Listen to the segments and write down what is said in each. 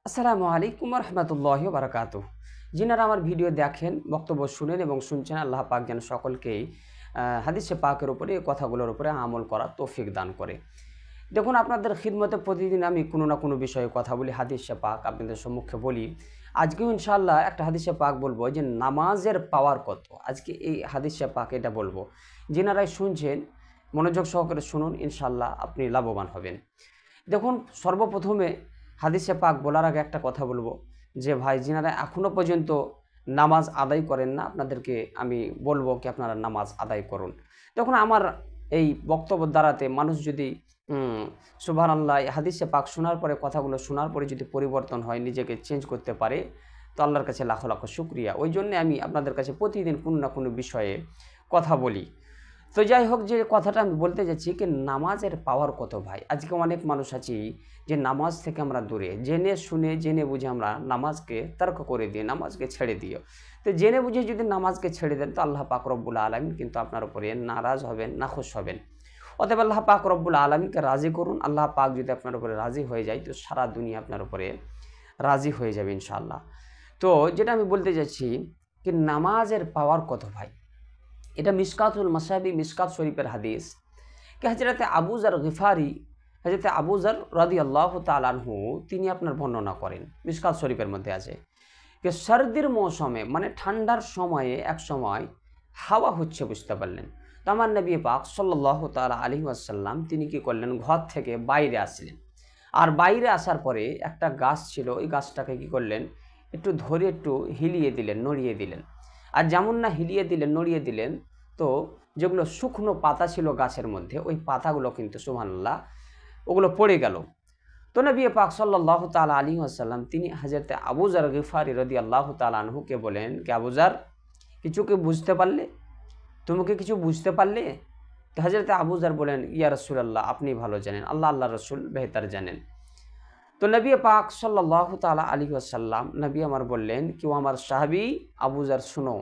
আসসালামু আলাইকুম রহমতুল্লাহি বারাকাতুহু। যিনারা আমার ভিডিও দেখেন, বক্তব্য শুনেন এবং শুনছেন, আল্লাহ পাক যেন সকলকেই হাদিসে পাকের উপরে, এই কথাগুলোর উপরে আমল করার তৌফিক দান করে। দেখুন, আপনাদের খিদমতে প্রতিদিন আমি কোনো না কোনো বিষয়ে কথা বলি, হাদিসে পাক আপনাদের সম্মুখে বলি। আজকেও ইনশাআল্লাহ একটা হাদিসে পাক বলবো যে নামাজের পাওয়ার কত। আজকে এই হাদিসে পাক এটা বলবো। যিনারাই শুনছেন মনোযোগ সহকারে শুনুন, ইনশাআল্লাহ আপনি লাভবান হবেন। দেখুন, সর্বপ্রথমে হাদিসে পাক বলার আগে একটা কথা বলবো যে ভাই, যিনারা এখনও পর্যন্ত নামাজ আদায় করেন না, আপনাদেরকে আমি বলবো কি আপনারা নামাজ আদায় করুন। দেখুন, আমার এই বক্তব্য দ্বারাতে মানুষ যদি সুবহানাল্লাহ হাদিসে পাক শোনার পরে, কথাগুলো শোনার পরে যদি পরিবর্তন হয়, নিজেকে চেঞ্জ করতে পারে, তো আল্লাহর কাছে লাখো লাখো শুকরিয়া। ওই জন্যে আমি আপনাদের কাছে প্রতিদিন কোনো না কোনো বিষয়ে কথা বলি। তো যাই হোক, যে কথাটা আমি বলতে যাচ্ছি কি নামাজের পাওয়ার কত ভাই। আজকে অনেক মানুষ আছি যে নামাজ থেকে আমরা দূরে, জেনে শুনে জেনে বুঝে আমরা নামাজকে তর্ক করে দিই, নামাজকে ছেড়ে দিও। তো জেনে বুঝে যদি নামাজকে ছেড়ে দেন, তো আল্লাহ পাক রব্বুল আলামিন কিন্তু আপনার উপরে নারাজ হবেন, নাখুশ হবেন। অতএব আল্লাহ পাক রব্বুল আলামিনকে রাজি করুন। আল্লাহ পাক যদি আপনার উপরে রাজি হয়ে যায়, তো সারা দুনিয়া আপনার উপরে রাজি হয়ে যাবে ইনশাআল্লাহ। তো যেটা আমি বলতে যাচ্ছি কি নামাজের পাওয়ার কত ভাই, এটা মিশকাতুল মাসাবি, মিশকাত শরীফের হাদিস কি হযরতে আবু যর গিফারি, হযরতে আবু যর রাদিয়াল্লাহু তাআলা আনহু তিনি আপনার বর্ণনা করেন, মিশকাত শরীফের মধ্যে আছে যে সর্দির মৌসুমে, মানে ঠান্ডার সময়ে এক সময় হাওয়া হচ্ছে, বুঝতে পারলেন। তো আমার নবী পাক সাল্লাল্লাহু তাআলা আলাইহি ওয়াসাল্লাম তিনি কি করলেন, ঘর থেকে বাইরে আসলেন। আর বাইরে আসার পরে একটা গাছ ছিল, ওই গাছটাকে কি করলেন, একটু ধরে একটু হিলিয়ে দিলেন, নড়িয়ে দিলেন। আর যেমন না হিলিয়ে দিলেন, নড়িয়ে দিলেন, তো যেগুলো শুকনো পাতা ছিল গাছের মধ্যে, ওই পাতাগুলো কিন্তু সুবহানাল্লাহ ওগুলো পড়ে গেল। তো নবী পাক সাল্লাল্লাহু তাআলা আলাইহি ওয়াসাল্লাম তিনি হযরতে আবু যর গিফারি রাদিয়াল্লাহু তাআলা আনহুকে বলেন কি আবু যর, কিছু কি বুঝতে পারলে, তুমি কি কিছু বুঝতে পারলে? তো হযরতে আবু যর বলেন, ইয়া রাসূলুল্লাহ, আপনি ভালো জানেন, আল্লাহ রাসূল বেহতর জানেন। তো নবী পাক সাল্লাল্লাহু তাআলা আলাইহি ওয়াসাল্লাম নবী আমার বললেন, কেউ আমার সাহাবী আবু যর, শুনো,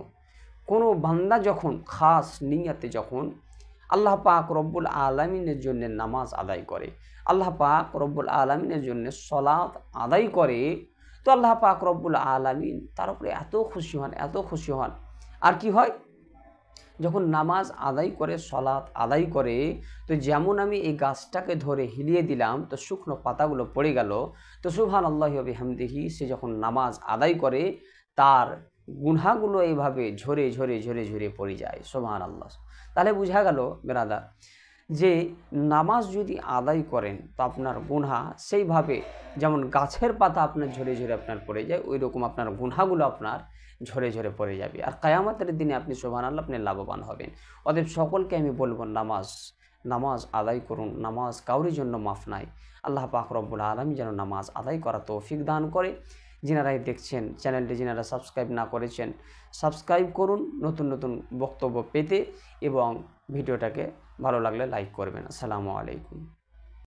কোনো বান্দা যখন খাস নিয়তে যখন আল্লাহ পাক রব্বুল আলামিনের জন্য নামাজ আদায় করে, আল্লাহ পাক রব্বুল আলামিনের জন্য সলাত আদায় করে, তো আল্লাহ পাক রব্বুল আলামিন তার উপরে এত খুশি হন, এত খুশি হন। আর কি হয়, যখন নামাজ আদায় করে, সলাত আদায় করে, তো যেমন আমি এই গাছটাকে ধরে হিলিয়ে দিলাম, তো শুকনো পাতাগুলো পড়ে গেল, তো সুবহানাল্লাহি ওয়া বিহামদিহি, সে যখন নামাজ আদায় করে, তার গুনাহগুলো এইভাবে ঝরে ঝরে ঝরে ঝরে পড়ে যায়। সুবহানাল্লাহ। তাহলে বোঝা গেল ব্রাদার, যে নামাজ যদি আদায় করেন, তো আপনার গুনাহ সেইভাবে যেমন গাছের পাতা আপনার ঝরে ঝরে আপনার পড়ে যায়, ওই রকম আপনার গুনাহগুলো আপনার ঝরে ঝরে পড়ে যাবে। আর কিয়ামতের দিনে আপনি সুবহানাল্লাহ আপনি লাভবান হবেন। অতএব সকলকে আমি বলবো, নামাজ আদায় করুন। নামাজ কাউরির জন্য মাফ নাই। আল্লাহ পাক রব্বুল আলামিন যেন নামাজ আদায় করা তৌফিক দান করে। যিনারাই দেখছেন চ্যানেলটি, যিনারা সাবস্ক্রাইব না করেছেন, সাবস্ক্রাইব করুন নতুন নতুন বক্তব্য পেতে, এবং ভিডিওটাকে ভালো লাগলে লাইক করবেন। আসসালামু আলাইকুম।